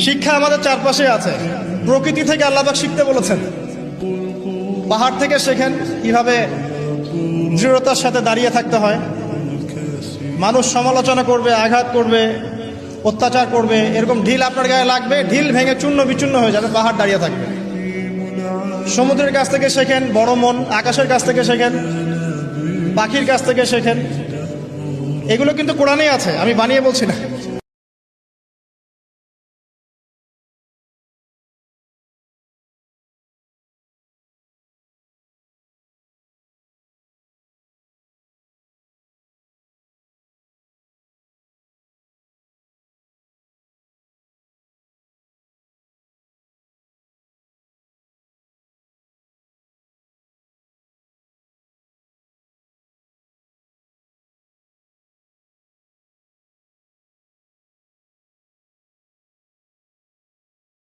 শিক্ষা আমাদের চারপাশে আছে। প্রকৃতি থেকে আল্লাহ পাক শিখতে বলেছেন। পাহাড় থেকে শেখেন কিভাবে দৃঢ়তার সাথে দাঁড়িয়ে থাকতে হয়। মানুষ সমালোচনা করবে, আঘাত করবে, অত্যাচার করবে, এরকম ঢিল আপনার গায়ে লাগবে, ঢিল ভেঙে চূর্ণ বিচূর্ণ হয়ে যাবে, পাহাড় দাঁড়িয়ে থাকবে। সমুদ্রের কাছ থেকে শেখেন বড় মন, আকাশের কাছ থেকে শেখেন, পাখির কাছ থেকে শেখেন। এগুলো কিন্তু কোরআনেই আছে, আমি বানিয়ে বলছি না।